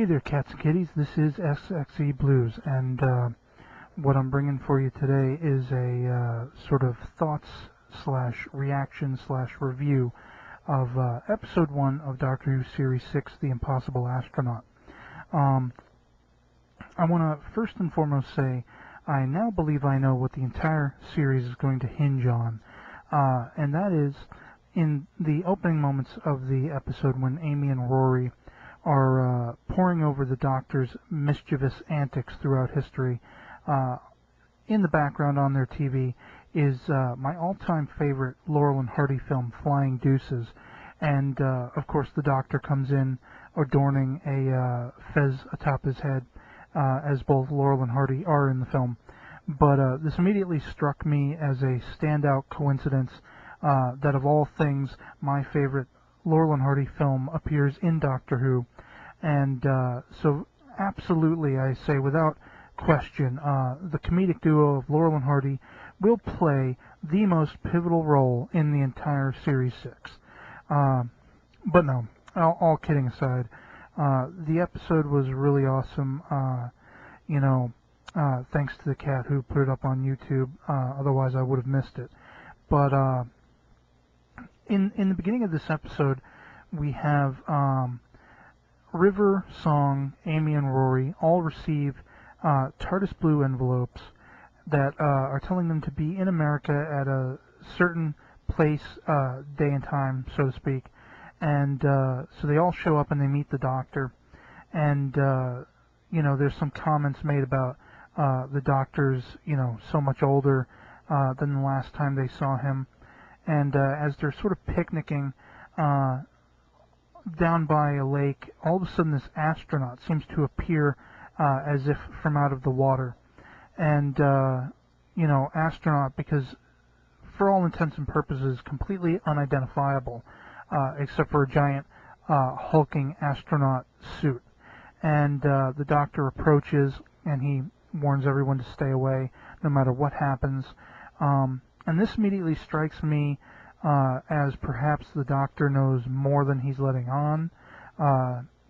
Hey there, cats and kitties. This is SXE Blues, and what I'm bringing for you today is a sort of thoughts slash reaction slash review of Episode 1 of Doctor Who Series 6, The Impossible Astronaut. I want to first and foremost say I now believe I know what the entire series is going to hinge on, and that is in the opening moments of the episode when Amy and Rory are poring over the Doctor's mischievous antics throughout history. In the background on their TV is my all-time favorite Laurel and Hardy film, Flying Deuces, and of course the Doctor comes in adorning a fez atop his head, as both Laurel and Hardy are in the film. But this immediately struck me as a standout coincidence that of all things, my favorite Laurel and Hardy film appears in Doctor Who, and so absolutely, I say without question, the comedic duo of Laurel and Hardy will play the most pivotal role in the entire Series 6. But no, all kidding aside, the episode was really awesome, thanks to the cat who put it up on YouTube, otherwise I would have missed it. But in the beginning of this episode, we have River, Song, Amy, and Rory all receive TARDIS blue envelopes that are telling them to be in America at a certain place, day and time, so to speak. And so they all show up and they meet the Doctor. And, there's some comments made about the Doctor's, so much older than the last time they saw him. And as they're sort of picnicking down by a lake, all of a sudden this astronaut seems to appear as if from out of the water. And, astronaut, because for all intents and purposes, completely unidentifiable, except for a giant hulking astronaut suit. And the Doctor approaches, and he warns everyone to stay away, no matter what happens. And this immediately strikes me as perhaps the Doctor knows more than he's letting on.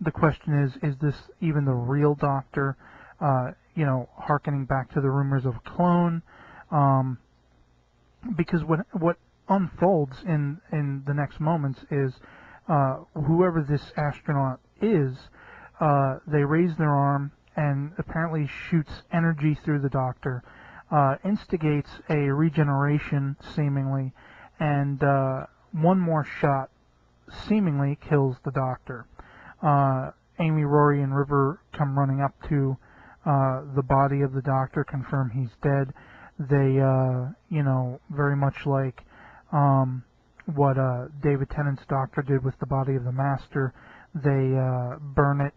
The question is this even the real Doctor? Hearkening back to the rumors of a clone. Because what unfolds in the next moments is whoever this astronaut is, they raise their arm and apparently shoots energy through the Doctor, instigates a regeneration seemingly, and one more shot seemingly kills the Doctor. Amy, Rory, and River come running up to the body of the Doctor, confirm he's dead. They, very much like what David Tennant's Doctor did with the body of the Master, they burn it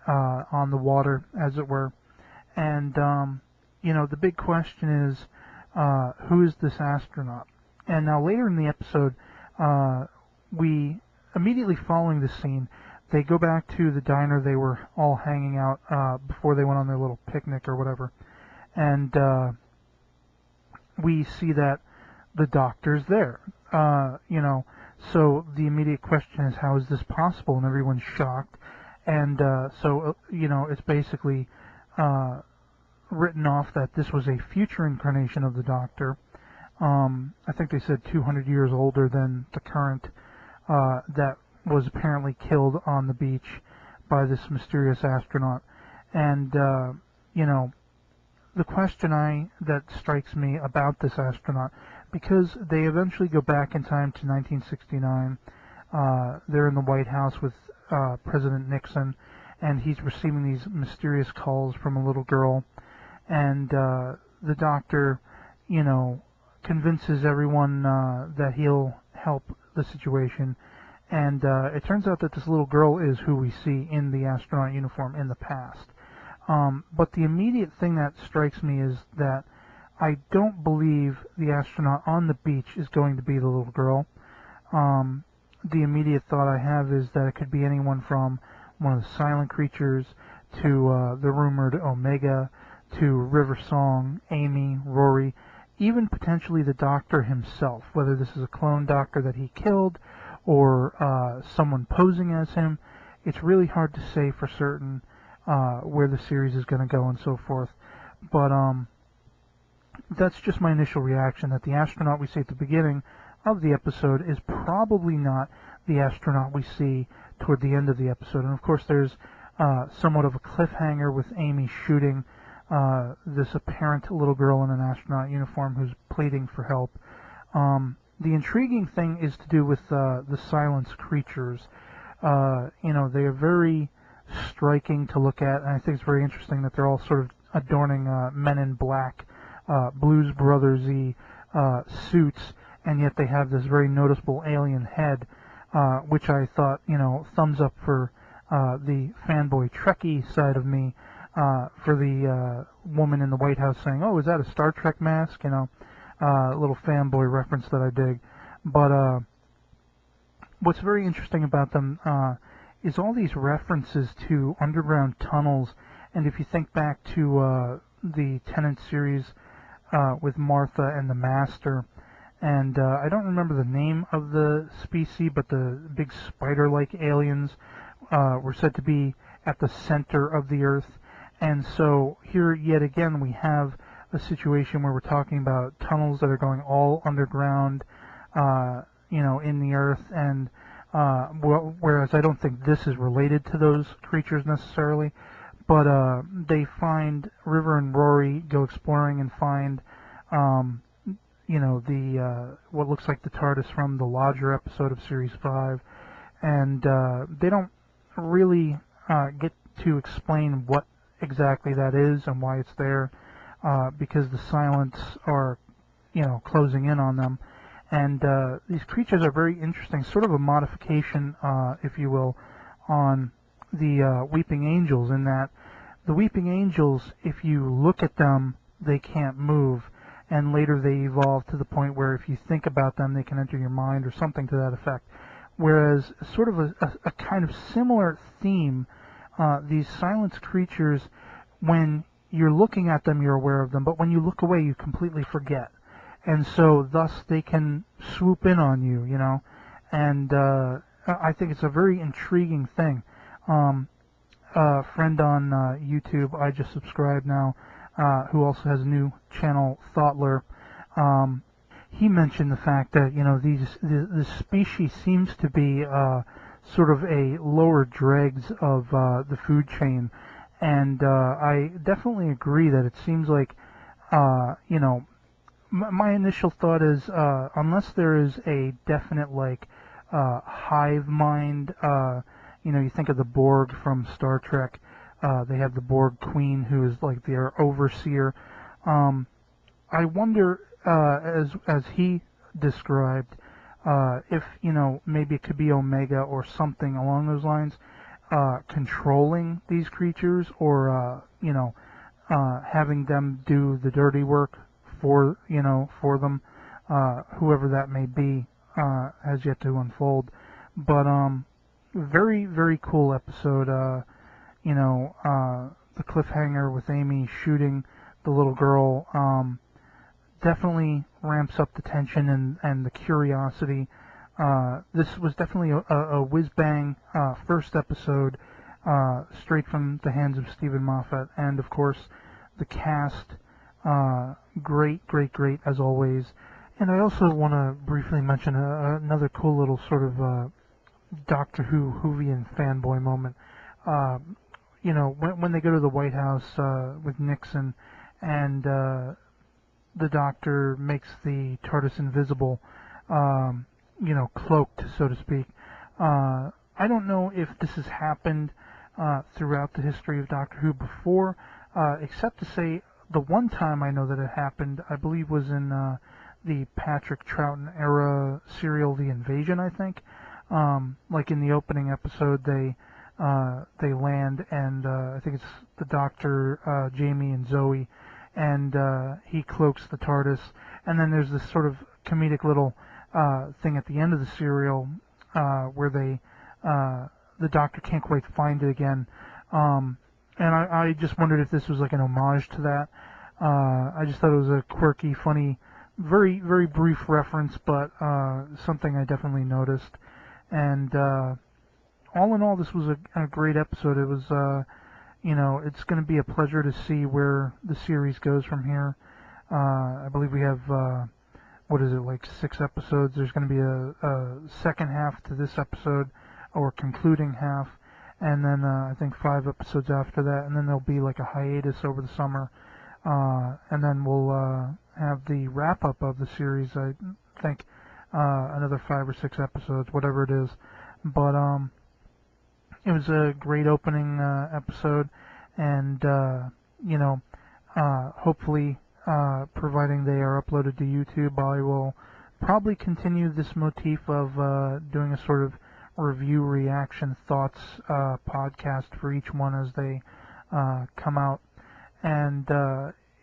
on the water, as it were. And, the big question is, who is this astronaut? And now later in the episode, we, immediately following this scene, they go back to the diner they were all hanging out before they went on their little picnic or whatever. And we see that the Doctor's there. So the immediate question is, how is this possible? And everyone's shocked. And it's basically written off that this was a future incarnation of the Doctor. I think they said 200 years older than the current, that was apparently killed on the beach by this mysterious astronaut. And, the question that strikes me about this astronaut, because they eventually go back in time to 1969, they're in the White House with President Nixon, and he's receiving these mysterious calls from a little girl, and the Doctor, convinces everyone that he'll help the situation, and it turns out that this little girl is who we see in the astronaut uniform in the past. But the immediate thing that strikes me is that I don't believe the astronaut on the beach is going to be the little girl. The immediate thought I have is that it could be anyone from one of the silent creatures to the rumored Omega to River Song, Amy, Rory, even potentially the Doctor himself, whether this is a clone Doctor that he killed or someone posing as him. It's really hard to say for certain. where the series is going to go and so forth. But that's just my initial reaction, that the astronaut we see at the beginning of the episode is probably not the astronaut we see toward the end of the episode. And of course there's somewhat of a cliffhanger with Amy shooting this apparent little girl in an astronaut uniform who's pleading for help. The intriguing thing is to do with the silence creatures. They are very striking to look at, and I think it's very interesting that they're all sort of adorning Men in Black, Blues Brothers-y suits, and yet they have this very noticeable alien head, which I thought, thumbs up for the fanboy Trekkie side of me, for the woman in the White House saying, "Oh, is that a Star Trek mask?" A little fanboy reference that I dig. But what's very interesting about them is all these references to underground tunnels. And if you think back to the Tennant series with Martha and the Master, and I don't remember the name of the species, but the big spider-like aliens were said to be at the center of the Earth. And so here yet again we have a situation where we're talking about tunnels that are going all underground, in the Earth, and whereas I don't think this is related to those creatures necessarily, but they find River and Rory go exploring and find, the what looks like the TARDIS from the Lodger episode of Series 5, and they don't really get to explain what exactly that is and why it's there, because the silence are, closing in on them. And these creatures are very interesting, sort of a modification, if you will, on the Weeping Angels, in that the Weeping Angels, if you look at them, they can't move, and later they evolve to the point where if you think about them, they can enter your mind or something to that effect. Whereas sort of a kind of similar theme, these silence creatures, when you're looking at them, you're aware of them, but when you look away, you completely forget. And so thus they can swoop in on you, and I think it's a very intriguing thing. A friend on YouTube, I just subscribed now, who also has a new channel, Thoughtler, he mentioned the fact that, this species seems to be sort of a lower dregs of the food chain, and I definitely agree that it seems like, my initial thought is, unless there is a definite, hive mind, you think of the Borg from Star Trek, they have the Borg Queen, who is like their overseer. I wonder, as he described, if, maybe it could be Omega or something along those lines, controlling these creatures, or, having them do the dirty work for them, whoever that may be, has yet to unfold. But very, very cool episode. The cliffhanger with Amy shooting the little girl definitely ramps up the tension and the curiosity. This was definitely a whiz-bang first episode, straight from the hands of Stephen Moffat, and of course the cast, great, great, great as always. And I also want to briefly mention another cool little sort of Doctor Who Whovian fanboy moment. When they go to the White House with Nixon, and the Doctor makes the TARDIS invisible, cloaked, so to speak. I don't know if this has happened throughout the history of Doctor Who before, except to say the one time I know that it happened, I believe, was in the Patrick Troughton era serial, The Invasion, I think. Like in the opening episode, they land, and I think it's the Doctor, Jamie, and Zoe, and he cloaks the TARDIS, and then there's this sort of comedic little thing at the end of the serial where the Doctor can't quite find it again, and I just wondered if this was like an homage to that. I just thought it was a quirky, funny, very, very brief reference, but something I definitely noticed. And all in all, this was a great episode. It was, it's going to be a pleasure to see where the series goes from here. I believe we have, what is it, like 6 episodes. There's going to be a second half to this episode, or concluding half, and then I think 5 episodes after that, and then there'll be like a hiatus over the summer, and then we'll have the wrap-up of the series, I think, another 5 or 6 episodes, whatever it is. But it was a great opening episode, and hopefully, providing they are uploaded to YouTube, I will probably continue this motif of doing a sort of review, reaction, thoughts podcast for each one as they come out. And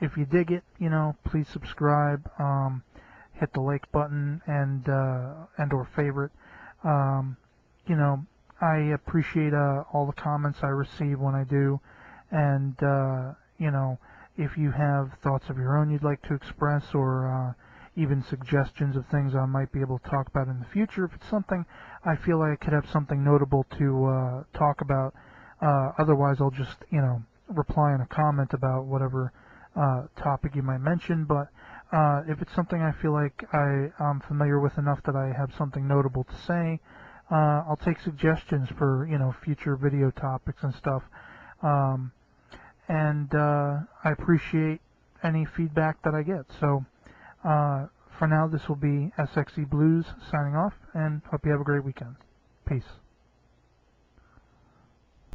if you dig it, please subscribe, hit the like button, and or favorite. I appreciate all the comments I receive when I do, and if you have thoughts of your own you'd like to express, or even suggestions of things I might be able to talk about in the future, if it's something I feel like I could have something notable to talk about, otherwise I'll just, reply in a comment about whatever topic you might mention. But if it's something I feel like I'm familiar with enough that I have something notable to say, I'll take suggestions for, future video topics and stuff. And I appreciate any feedback that I get. So for now, this will be SXE Blues signing off, and hope you have a great weekend. Peace.